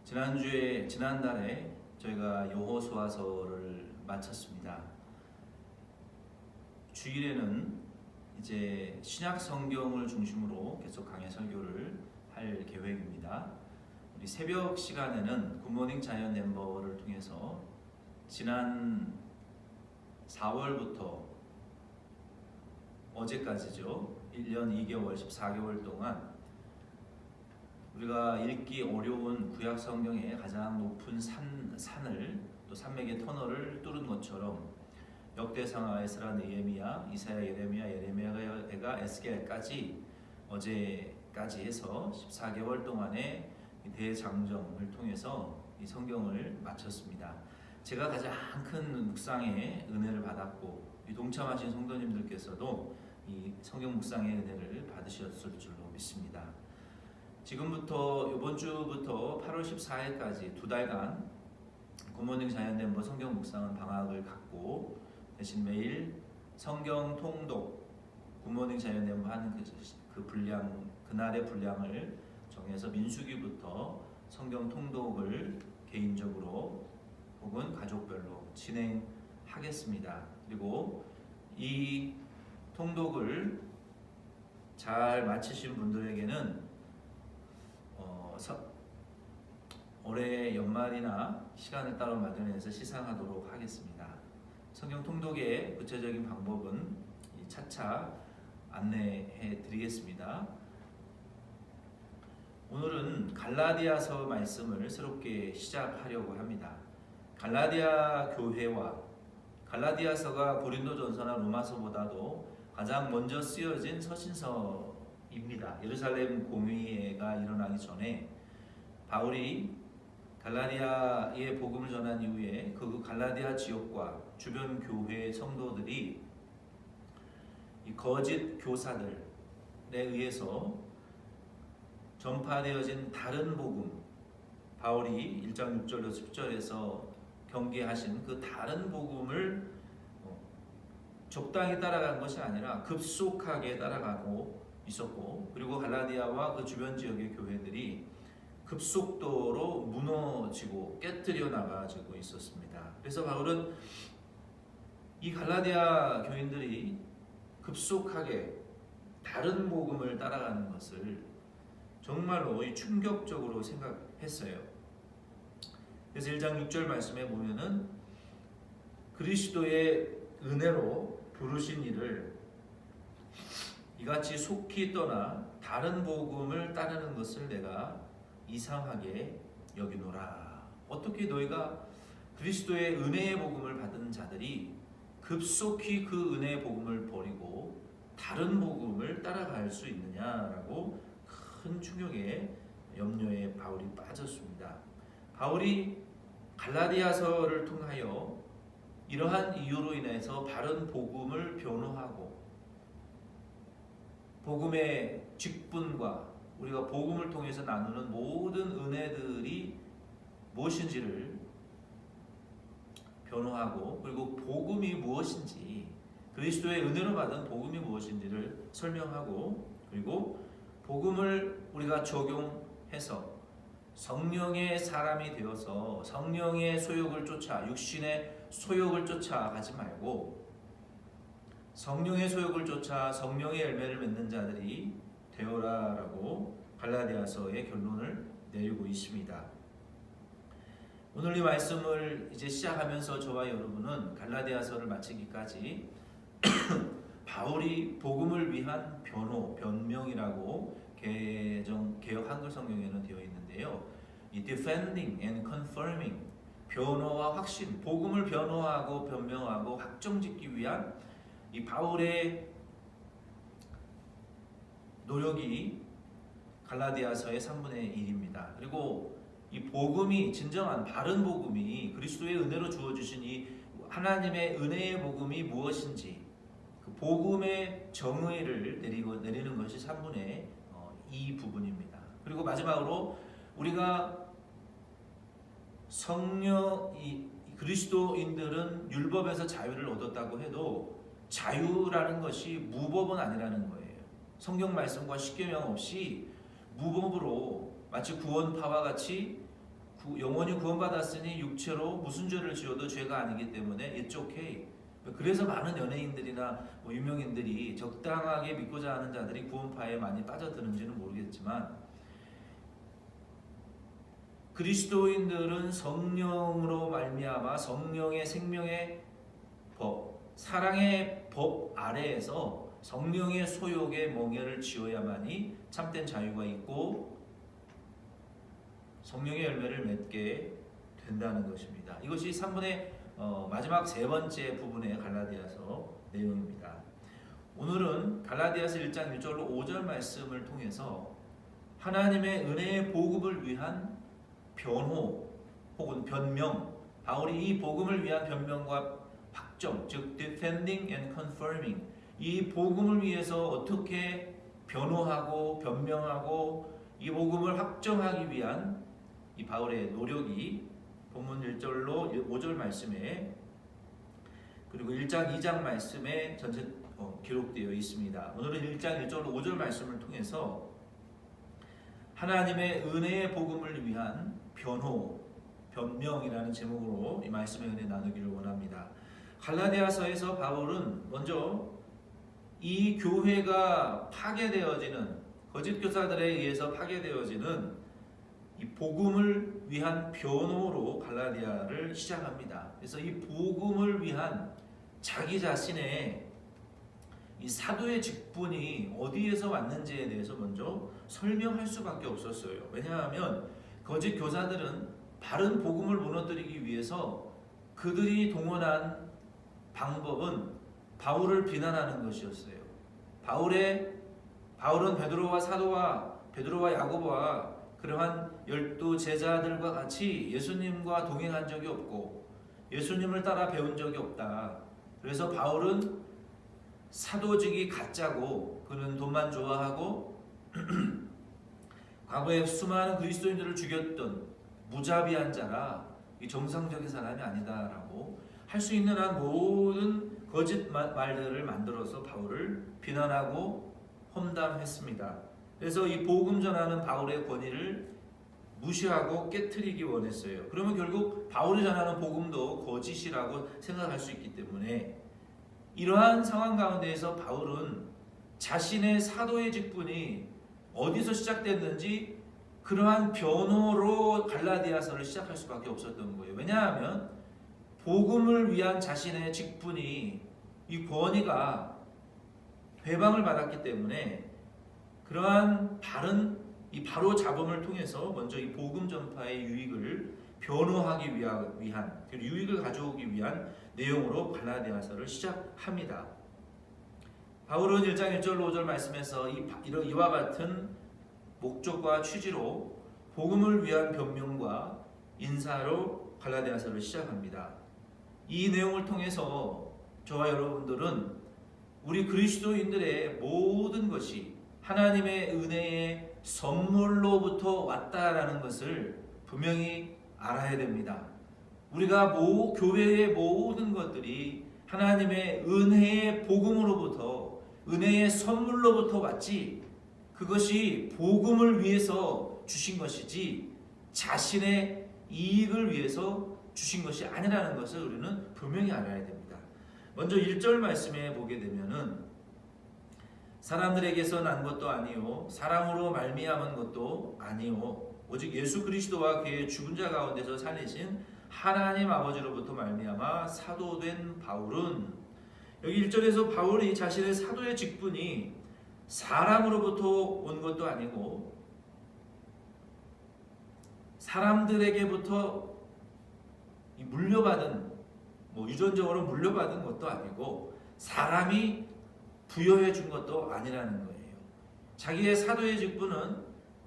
지난달에 저희가 여호수아서를 마쳤습니다. 주일에는 이제 신약 성경을 중심으로 계속 강해 설교를 할 계획입니다. 우리 새벽 시간에는 굿모닝 자연 멤버를 통해서 지난 4월부터 어제까지죠. 1년 2개월 14개월 동안 우리가 읽기 어려운 구약 성경의 가장 높은 산을 또 산맥의 터널을 뚫은 것처럼 역대상하, 에스라, 느헤미야, 이사야, 예레미야가 에스겔까지 어제까지 해서 14개월 동안의 대장정을 통해서 이 성경을 마쳤습니다. 제가 가장 큰 묵상의 은혜를 받았고 동참하신 성도님들께서도 이 성경 묵상의 은혜를 받으셨을 줄로 믿습니다. 지금부터 이번 주부터 8월 14일까지 두 달간 굿모닝 자연 멤버 성경 묵상은 방학을 갖고 대신 매일 성경 통독 굿모닝 자연 멤버 하는 그 분량, 그날의 분량을 정해서 민수기부터 성경 통독을 개인적으로 혹은 가족별로 진행하겠습니다. 그리고 이 통독을 잘 마치신 분들에게는 올해 연말이나 시간을 따로 마련해서 시상하도록 하겠습니다. 성경 통독의 구체적인 방법은 차차 안내해 드리겠습니다. 오늘은 갈라디아서 말씀을 새롭게 시작하려고 합니다. 갈라디아 교회와 갈라디아서가 고린도전서나 로마서보다도 가장 먼저 쓰여진 서신서입니다. 예루살렘 공의회가 일어나기 전에 바울이 갈라디아의 복음을 전한 이후에 그 갈라디아 지역과 주변 교회 성도들이 이 거짓 교사들에 의해서 전파되어진 다른 복음, 바울이 1장 6절로 10절에서 경계하신 그 다른 복음을 적당히 따라간 것이 아니라 급속하게 따라가고 있었고, 그리고 갈라디아와 그 주변 지역의 교회들이 급속도로 무너지고 깨뜨려 나가지고 있었습니다. 그래서 바울은 이 갈라디아 교인들이 급속하게 다른 복음을 따라가는 것을 정말로 충격적으로 생각했어요. 그래서 1장 6절 말씀에 보면은 그리스도의 은혜로 부르신 이를 이같이 속히 떠나 다른 복음을 따르는 것을 내가 이상하게 여기노라. 어떻게 너희가 그리스도의 은혜의 복음을 받은 자들이 급속히 그 은혜의 복음을 버리고 다른 복음을 따라갈 수 있느냐라고 큰 충격에 염려에 바울이 빠졌습니다. 바울이 갈라디아서를 통하여 이러한 이유로 인해서 바른 복음을 변호하고 복음의 직분과 우리가 복음을 통해서 나누는 모든 은혜들이 무엇인지를 변호하고, 그리고 복음이 무엇인지, 그리스도의 은혜로 받은 복음이 무엇인지를 설명하고, 그리고 복음을 우리가 적용해서 성령의 사람이 되어서 성령의 소욕을 쫓아, 육신의 소욕을 쫓아가지 말고 성령의 소욕을 쫓아 성령의 열매를 맺는 자들이 되어라라고 갈라디아서의 결론을 내리고 있습니다. 오늘 이 말씀을 이제 시작하면서 저와 여러분은 갈라디아서를 마치기까지 바울이 복음을 위한 변명이라고 개역 한글 성경에는 되어 있는데요. 이 defending and confirming, 변호와 확신, 복음을 변호하고 변명하고 확정짓기 위한 이 바울의 노력이 갈라디아서의 3분의 1입니다. 그리고 이 복음이, 진정한 바른 복음이, 그리스도의 은혜로 주어주신 이 하나님의 은혜의 복음이 무엇인지, 그 복음의 정의를 내리는 것이 3분의 2 부분입니다. 그리고 마지막으로 우리가 그리스도인들은 율법에서 자유를 얻었다고 해도 자유라는 것이 무법은 아니라는 거예요. 성경 말씀과 십계명 없이 무법으로 마치 구원파와 같이 영원히 구원받았으니 육체로 무슨 죄를 지어도 죄가 아니기 때문에 it's okay. 그래서 많은 연예인들이나 뭐 유명인들이 적당하게 믿고자 하는 자들이 구원파에 많이 빠져드는지는 모르겠지만, 그리스도인들은 성령으로 말미암아 성령의 생명의 법, 사랑의 법 아래에서 성령의 소욕에 멍에를 지어야만이 참된 자유가 있고 성령의 열매를 맺게 된다는 것입니다. 이것이 3분의 마지막 세 번째 부분의 갈라디아서 내용입니다. 오늘은 갈라디아서 1장 1절로 5절 말씀을 통해서 하나님의 은혜의 복음을 위한 변호 혹은 변명, 바울이 이 복음을 위한 변명과 확정, 즉 defending and confirming, 이 복음을 위해서 어떻게 변호하고 변명하고 이 복음을 확정하기 위한 이 바울의 노력이 본문 1절로 5절 말씀에 그리고 1장 2장 말씀에 전체 기록되어 있습니다. 오늘은 1장 1절로 5절 말씀을 통해서 하나님의 은혜의 복음을 위한 변호, 변명이라는 제목으로 이 말씀의 은혜 나누기를 원합니다. 갈라디아서에서 바울은 먼저 이 교회가 파괴되어지는, 거짓 교사들에 의해서 파괴되어지는 이 복음을 위한 변호로 갈라디아를 시작합니다. 그래서 이 복음을 위한 자기 자신의 이 사도의 직분이 어디에서 왔는지에 대해서 먼저 설명할 수밖에 없었어요. 왜냐하면 거짓 교사들은 바른 복음을 무너뜨리기 위해서 그들이 동원한 방법은 바울을 비난하는 것이었어요. 바울은 베드로와 야고보와 그러한 12 제자들과 같이 예수님과 동행한 적이 없고 예수님을 따라 배운 적이 없다. 그래서 바울은 사도직이 가짜고 그는 돈만 좋아하고 과거에 수많은 그리스도인들을 죽였던 무자비한 자라 이 정상적인 사람이 아니다라고 할 수 있는 한 모든 거짓 말들을 만들어서 바울을 비난하고 험담했습니다. 그래서 이 복음 전하는 바울의 권위를 무시하고 깨트리기 원했어요. 그러면 결국 바울이 전하는 복음도 거짓이라고 생각할 수 있기 때문에 이러한 상황 가운데에서 바울은 자신의 사도의 직분이 어디서 시작됐는지 그러한 변호로 갈라디아서를 시작할 수밖에 없었던 거예요. 왜냐하면 복음을 위한 자신의 직분이, 이 권위가 회방을 받았기 때문에 그러한 바로 잡음을 통해서 먼저 이 복음 전파의 유익을 변호하기 위한 유익을 가져오기 위한 내용으로 갈라디아서를 시작합니다. 바울은 1장 1절로 5절 말씀에서 이와 같은 목적과 취지로 복음을 위한 변명과 인사로 갈라디아서를 시작합니다. 이 내용을 통해서 저와 여러분들은 우리 그리스도인들의 모든 것이 하나님의 은혜의 선물로부터 왔다라는 것을 분명히 알아야 됩니다. 우리가 교회의 모든 것들이 하나님의 은혜의 복음으로부터, 은혜의 선물로부터 왔지, 그것이 복음을 위해서 주신 것이지 자신의 이익을 위해서 주신 것이 아니라는 것을 우리는 분명히 알아야 됩니다. 먼저 1절 말씀에 보게 되면은 사람들에게서 난 것도 아니요 사랑으로 말미암은 것도 아니요 오직 예수 그리스도와 그의 죽은 자 가운데서 살리신 하나님 아버지로부터 말미암아 사도된 바울은, 여기 1절에서 바울이 자신의 사도의 직분이 사람으로부터 온 것도 아니고 사람들에게부터 물려받은, 유전적으로 물려받은 것도 아니고 사람이 부여해 준 것도 아니라는 거예요. 자기의 사도의 직분은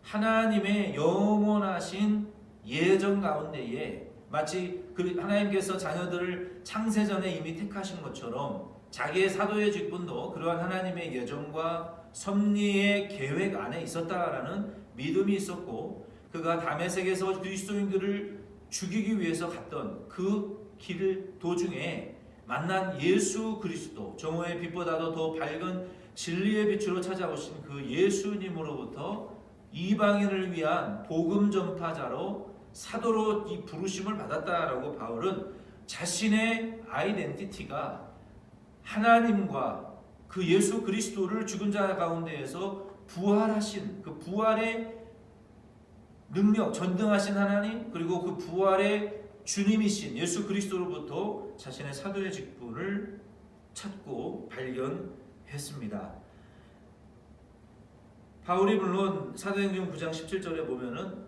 하나님의 영원하신 예정 가운데에 마치 하나님께서 자녀들을 창세전에 이미 택하신 것처럼 자기의 사도의 직분도 그러한 하나님의 예정과 섭리의 계획 안에 있었다라는 믿음이 있었고, 그가 다메섹에서 그리스도인들을 죽이기 위해서 갔던 그 길 도중에 만난 예수 그리스도, 정오의 빛보다도 더 밝은 진리의 빛으로 찾아오신 그 예수님으로부터 이방인을 위한 복음 전파자로 사도로 이 부르심을 받았다라고 바울은 자신의 아이덴티티가 하나님과 그 예수 그리스도를 죽은 자 가운데에서 부활하신 그 부활의 능력, 전등하신 하나님, 그리고 그 부활의 주님이신 예수 그리스도로부터 자신의 사도의 직분을 찾고 발견했습니다. 바울이 물론 사도행전 9장 17절에 보면은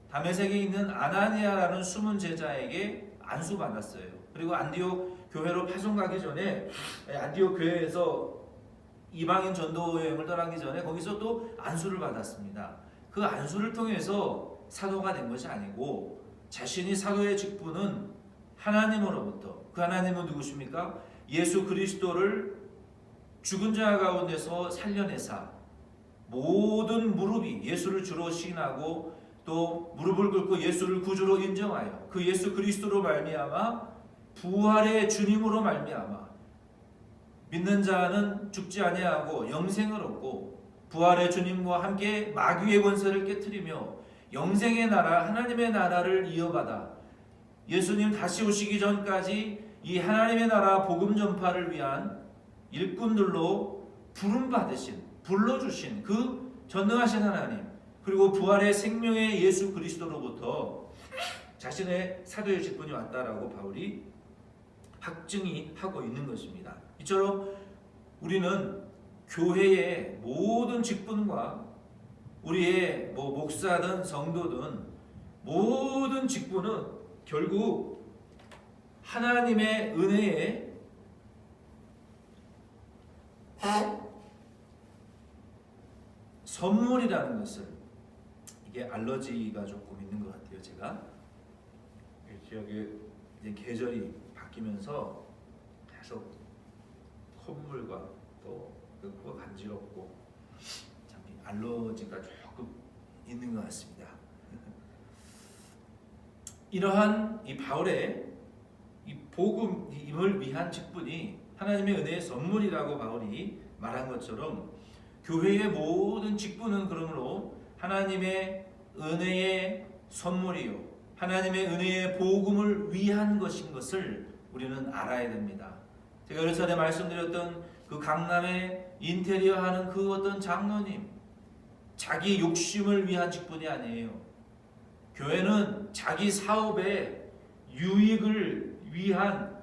다메섹에 있는 아나니아라는 숨은 제자에게 안수받았어요. 그리고 안디옥 교회로 파송 가기 전에 안디옥 교회에서 이방인 전도 여행을 떠나기 전에 거기서 또 안수를 받았습니다. 그 안수를 통해서 사도가 된 것이 아니고 자신이 사도의 직분은 하나님으로부터, 그 하나님은 누구십니까? 예수 그리스도를 죽은 자 가운데서 살려내사 모든 무릎이 예수를 주로 시인하고 또 무릎을 꿇고 예수를 구주로 인정하여 그 예수 그리스도로 말미암아 부활의 주님으로 말미암아 믿는 자는 죽지 아니하고 영생을 얻고 부활의 주님과 함께 마귀의 권세를 깨트리며 영생의 나라 하나님의 나라를 이어받아 예수님 다시 오시기 전까지 이 하나님의 나라 복음 전파를 위한 일꾼들로 부름 받으신 불러주신 그 전능하신 하나님, 그리고 부활의 생명의 예수 그리스도로부터 자신의 사도의 직분이 왔다라고 바울이 확증이 하고 있는 것입니다. 이처럼 우리는 교회의 모든 직분과 우리의 목사든 성도든 모든 직분은 결국 하나님의 은혜에 선물이라는 것을, 이게 알러지가 조금 있는 것 같아요. 제가 지역에 이제 계절이 바뀌면서 계속 콧물과 또 코가 간지럽고 참 알러지가 조금 있는 것 같습니다. 이러한 이 바울의 이 복음을 위한 직분이 하나님의 은혜의 선물이라고 바울이 말한 것처럼 교회의 모든 직분은 그러므로 하나님의 은혜의 선물이요 하나님의 은혜의 복음을 위한 것인 것을 우리는 알아야 됩니다. 제가 여러 차례 말씀드렸던 그 강남의 인테리어 하는 그 어떤 장로님, 자기 욕심을 위한 직분이 아니에요. 교회는 자기 사업의 유익을 위한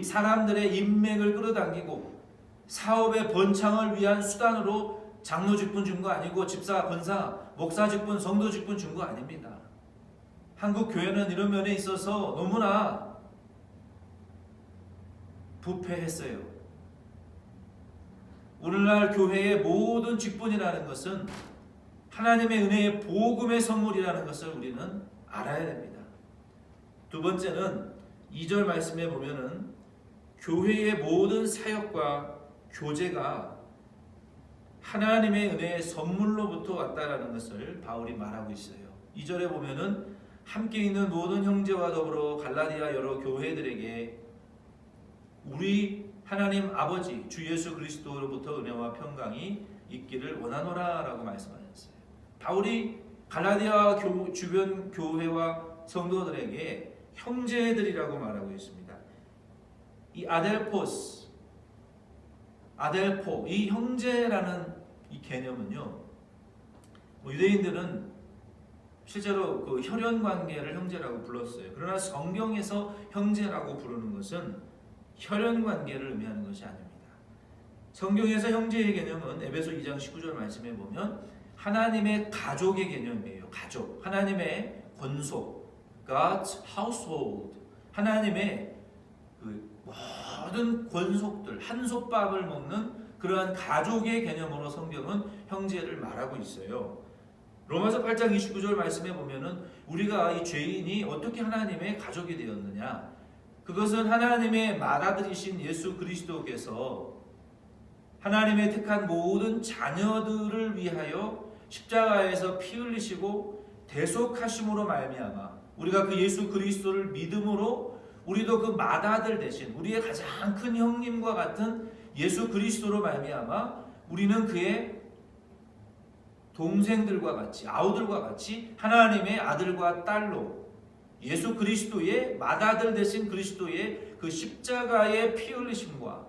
사람들의 인맥을 끌어당기고 사업의 번창을 위한 수단으로 장로 직분 준 거 아니고 집사, 권사, 목사 직분, 성도 직분 준 거 아닙니다. 한국 교회는 이런 면에 있어서 너무나 부패했어요. 오늘날 교회의 모든 직분이라는 것은 하나님의 은혜의 복음의 선물이라는 것을 우리는 알아야 됩니다. 두 번째는 2절 말씀에 보면은 교회의 모든 사역과 교제가 하나님의 은혜의 선물로부터 왔다라는 것을 바울이 말하고 있어요. 2절에 보면은 함께 있는 모든 형제와 더불어 갈라디아 여러 교회들에게 우리 하나님 아버지 주 예수 그리스도로부터 은혜와 평강이 있기를 원하노라라고 말씀하셨어요. 바울이 갈라디아 주변 교회와 성도들에게 형제들이라고 말하고 있습니다. 이 아델포, 이 형제라는 이 개념은요, 유대인들은 실제로 그 혈연 관계를 형제라고 불렀어요. 그러나 성경에서 형제라고 부르는 것은 혈연 관계를 의미하는 것이 아닙니다. 성경에서 형제의 개념은 에베소 2장 19절 말씀에 보면 하나님의 가족의 개념이에요. 가족, 하나님의 권속, God's household, 하나님의 그 모든 권속들, 한솥밥을 먹는 그러한 가족의 개념으로 성경은 형제를 말하고 있어요. 로마서 8장 29절 말씀에 보면은 우리가 이 죄인이 어떻게 하나님의 가족이 되었느냐, 그것은 하나님의 맏아들이신 예수 그리스도께서 하나님의 택한 모든 자녀들을 위하여 십자가에서 피 흘리시고 대속하심으로 말미암아 우리가 그 예수 그리스도를 믿음으로 우리도 그 맏아들 대신 우리의 가장 큰 형님과 같은 예수 그리스도로 말미암아 우리는 그의 동생들과 같이, 아우들과 같이 하나님의 아들과 딸로 예수 그리스도의 맏아들 되신 그리스도의 그 십자가의 피 흘리심과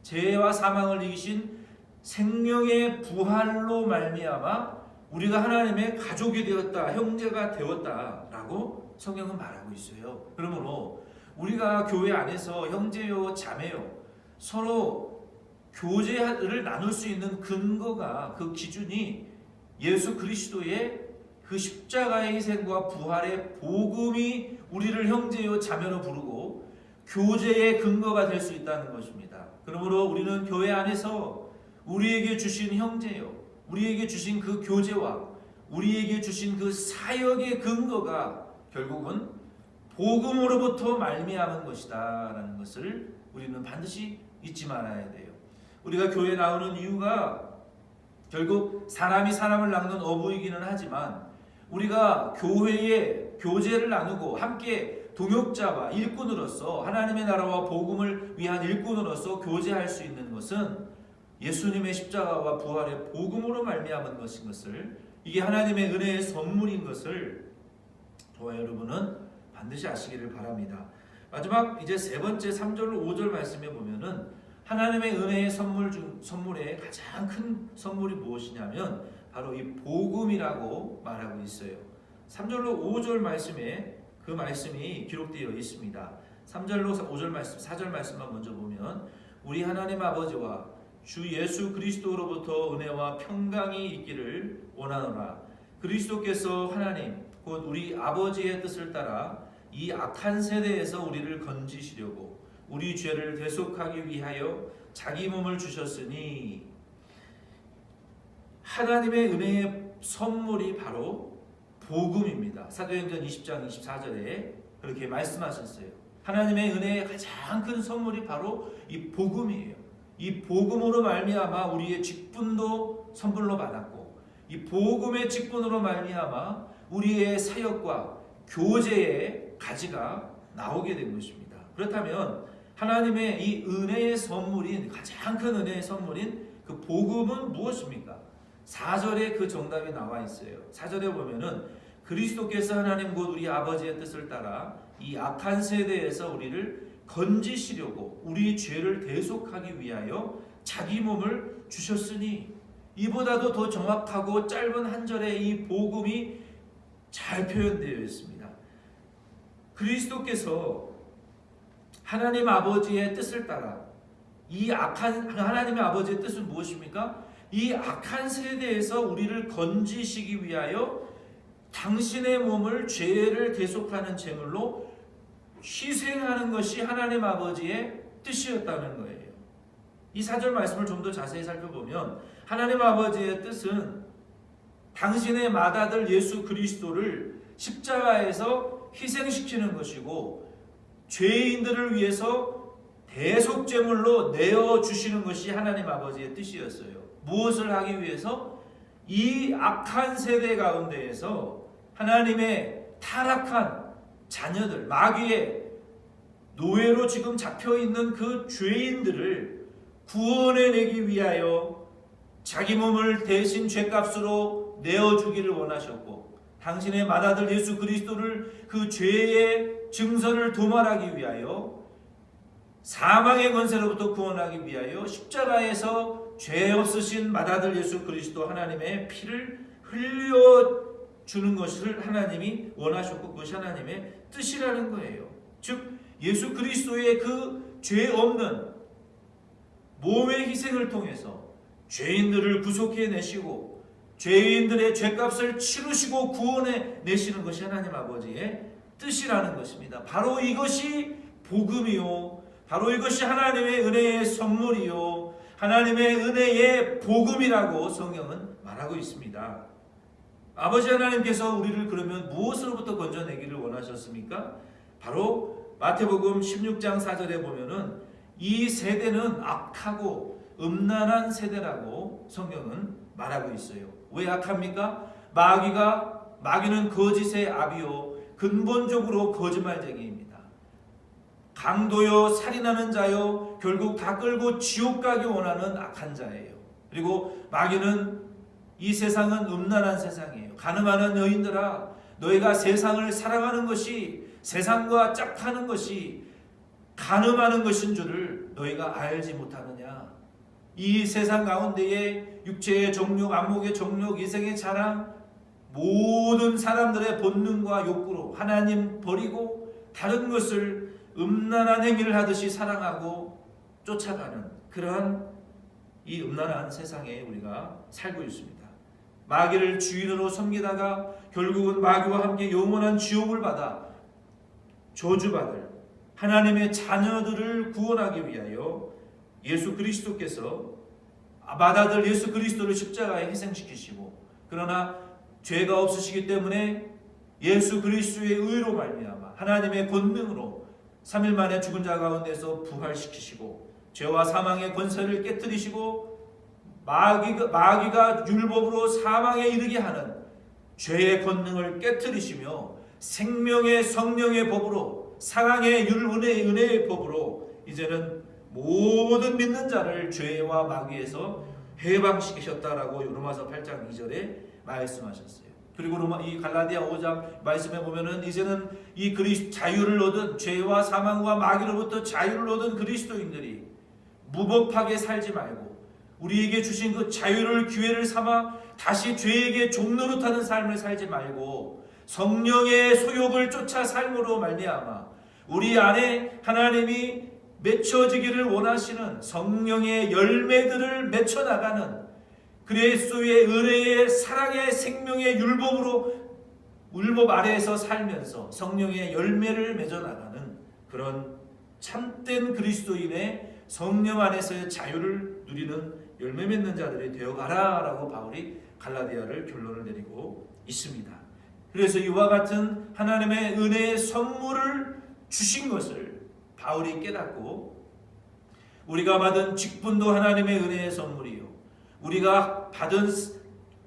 죄와 사망을 이기신 생명의 부활로 말미암아 우리가 하나님의 가족이 되었다, 형제가 되었다라고 성경은 말하고 있어요. 그러므로 우리가 교회 안에서 형제요 자매요 서로 교제를 나눌 수 있는 근거가, 그 기준이 예수 그리스도의 그 십자가의 희생과 부활의 복음이 우리를 형제요 자매로 부르고 교제의 근거가 될 수 있다는 것입니다. 그러므로 우리는 교회 안에서 우리에게 주신 형제요, 우리에게 주신 그 교제와 우리에게 주신 그 사역의 근거가 결국은 복음으로부터 말미암은 것이다 라는 것을 우리는 반드시 잊지 말아야 돼요. 우리가 교회에 나오는 이유가 결국 사람이 사람을 낳는 어부이기는 하지만 우리가 교회에 교제를 나누고 함께 동역자와 일꾼으로서 하나님의 나라와 복음을 위한 일꾼으로서 교제할 수 있는 것은 예수님의 십자가와 부활의 복음으로 말미암은 것인 것을, 이게 하나님의 은혜의 선물인 것을 저와 여러분은 반드시 아시기를 바랍니다. 마지막 이제 세 번째 3절로 5절 말씀에 보면은 하나님의 은혜의 선물의 가장 큰 선물이 무엇이냐면 바로 이 복음이라고 말하고 있어요. 3절로 5절 말씀에 그 말씀이 기록되어 있습니다. 3절로 5절 말씀, 4절 말씀만 먼저 보면 우리 하나님 아버지와 주 예수 그리스도로부터 은혜와 평강이 있기를 원하노라. 그리스도께서 하나님 곧 우리 아버지의 뜻을 따라 이 악한 세대에서 우리를 건지시려고 우리 죄를 대속하기 위하여 자기 몸을 주셨으니, 하나님의 은혜의 선물이 바로 복음입니다. 사도행전 20장 24절에 그렇게 말씀하셨어요. 하나님의 은혜의 가장 큰 선물이 바로 이 복음이에요. 이 복음으로 말미암아 우리의 직분도 선물로 받았고, 이 복음의 직분으로 말미암아 우리의 사역과 교제의 가지가 나오게 된 것입니다. 그렇다면 하나님의 이 은혜의 선물인, 가장 큰 은혜의 선물인 그 복음은 무엇입니까? 4절에 그 정답이 나와 있어요. 4절에 보면은 그리스도께서 하나님 곧 우리 아버지의 뜻을 따라 이 악한 세대에서 우리를 건지시려고 우리 죄를 대속하기 위하여 자기 몸을 주셨으니, 이보다도 더 정확하고 짧은 한 절의 이 복음이 잘 표현되어 있습니다. 그리스도께서 하나님 아버지의 뜻을 따라, 이 악한 하나님의 아버지의 뜻은 무엇입니까? 이 악한 세대에서 우리를 건지시기 위하여 당신의 몸을 죄를 대속하는 제물로 희생하는 것이 하나님 아버지의 뜻이었다는 거예요. 이 4절 말씀을 좀 더 자세히 살펴보면 하나님 아버지의 뜻은 당신의 맏아들 예수 그리스도를 십자가에서 희생시키는 것이고 죄인들을 위해서 대속제물로 내어주시는 것이 하나님 아버지의 뜻이었어요. 무엇을 하기 위해서? 이 악한 세대 가운데에서 하나님의 타락한 자녀들, 마귀의 노예로 지금 잡혀있는 그 죄인들을 구원해내기 위하여 자기 몸을 대신 죄값으로 내어주기를 원하셨고, 당신의 맏아들 예수 그리스도를 그 죄의 증서를 도말하기 위하여 사망의 권세로부터 구원하기 위하여 십자가에서 죄 없으신 맏아들 예수 그리스도 하나님의 피를 흘려주는 것을 하나님이 원하셨고 그것이 하나님의 뜻이라는 거예요. 즉 예수 그리스도의 그 죄 없는 몸의 희생을 통해서 죄인들을 구속해내시고 죄인들의 죄값을 치르시고 구원해내시는 것이 하나님 아버지의 뜻이라는 것입니다. 바로 이것이 복음이요, 바로 이것이 하나님의 은혜의 선물이요, 하나님의 은혜의 복음이라고 성경은 말하고 있습니다. 아버지 하나님께서 우리를 그러면 무엇으로부터 건져내기를 원하셨습니까? 바로 마태복음 16장 4절에 보면은 이 세대는 악하고 음란한 세대라고 성경은 말하고 있어요. 왜 악합니까? 마귀는 거짓의 아비요 근본적으로 거짓말쟁이입니다. 강도요, 살인하는 자요, 결국 다 끌고 지옥 가기 원하는 악한 자예요. 그리고 마귀는 이 세상은 음란한 세상이에요. 가늠하는 여인들아, 너희가 세상을 살아가는 것이 세상과 짝하는 것이 간음하는 것인 줄을 너희가 알지 못하느냐. 이 세상 가운데에 육체의 정욕, 안목의 정욕, 이생의 자랑, 모든 사람들의 본능과 욕구로 하나님 버리고 다른 것을 음란한 행위를 하듯이 사랑하고 쫓아가는 그러한 이 음란한 세상에 우리가 살고 있습니다. 마귀를 주인으로 섬기다가 결국은 마귀와 함께 영원한 지옥을 받아 저주받을 하나님의 자녀들을 구원하기 위하여 예수 그리스도께서 맏아들 예수 그리스도를 십자가에 희생시키시고, 그러나 죄가 없으시기 때문에 예수 그리스도의 의로 말미암아 하나님의 권능으로 3일 만에 죽은 자 가운데서 부활시키시고 죄와 사망의 권세를 깨뜨리시고 마귀가 율법으로 사망에 이르게 하는 죄의 권능을 깨뜨리시며 생명의 성령의 법으로 사랑의 은혜의 법으로 이제는 모든 믿는 자를 죄와 마귀에서 해방시키셨다라고 로마서 8장 2절에 말씀하셨어요. 그리고 이 갈라디아 5장 말씀에 보면은 이제는 이 자유를 얻은 죄와 사망과 마귀로부터 자유를 얻은 그리스도인들이 무법하게 살지 말고 우리에게 주신 그 자유를 기회를 삼아 다시 죄에게 종노릇하는 삶을 살지 말고 성령의 소욕을 쫓아 삶으로 말미암아 우리 안에 하나님이 맺혀지기를 원하시는 성령의 열매들을 맺혀나가는 그리스도의 은혜의 사랑의 생명의 율법 아래에서 살면서 성령의 열매를 맺어나가는 그런 참된 그리스도인의 성령 안에서의 자유를 누리는 열매 맺는 자들이 되어가라 라고 바울이 갈라디아를 결론을 내리고 있습니다. 그래서 이와 같은 하나님의 은혜의 선물을 주신 것을 바울이 깨닫고 우리가 받은 직분도 하나님의 은혜의 선물이요 우리가 받은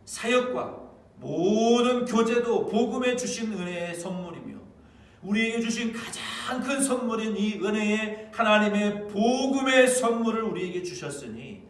사역과 모든 교제도 복음에 주신 은혜의 선물이며 우리에게 주신 가장 큰 선물인 이 은혜의 하나님의 복음의 선물을 우리에게 주셨으니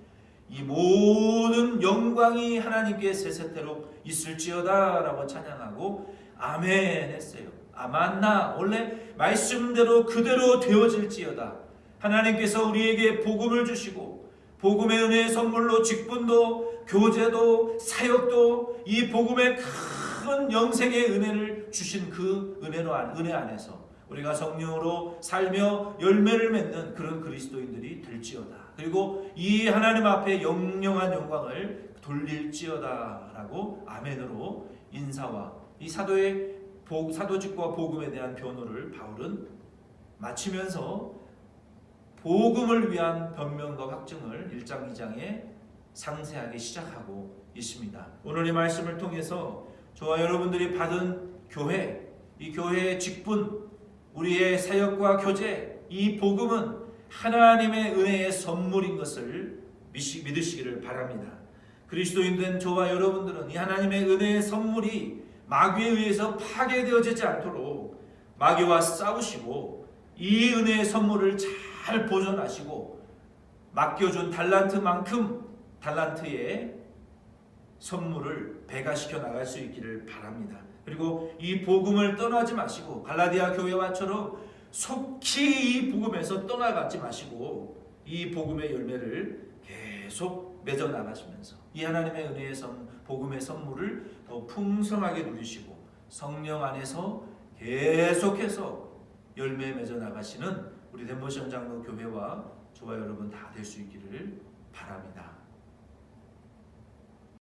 이 모든 영광이 하나님께 세세토록 있을지어다 라고 찬양하고 아멘 했어요. 아만나 원래 말씀대로 그대로 되어질지어다. 하나님께서 우리에게 복음을 주시고 복음의 은혜의 선물로 직분도 교제도 사역도 이 복음의 큰 영생의 은혜를 주신 그 은혜 안에서 우리가 성령으로 살며 열매를 맺는 그런 그리스도인들이 될지어다. 그리고 이 하나님 앞에 영영한 영광을 돌릴지어다 라고 아멘으로 인사와 이 사도직과 복음에 대한 변호를 바울은 마치면서 복음을 위한 변명과 확증을 1장 2장에 상세하게 시작하고 있습니다. 오늘 이 말씀을 통해서 저와 여러분들이 받은 교회, 이 교회의 직분, 우리의 사역과 교제, 이 복음은 하나님의 은혜의 선물인 것을 믿으시기를 바랍니다. 그리스도인 된 저와 여러분들은 이 하나님의 은혜의 선물이 마귀에 의해서 파괴되어지지 않도록 마귀와 싸우시고 이 은혜의 선물을 잘 보존하시고 맡겨준 달란트의 선물을 배가시켜 나갈 수 있기를 바랍니다. 그리고 이 복음을 떠나지 마시고 갈라디아 교회와처럼 속히 이 복음에서 떠나가지 마시고 이 복음의 열매를 계속 맺어 나가시면서 이 하나님의 은혜의 복음의 선물을 더 풍성하게 누리시고 성령 안에서 계속해서 열매 맺어 나가시는 우리 덴버시 장로 교회와 저와 여러분 다 될 수 있기를 바랍니다.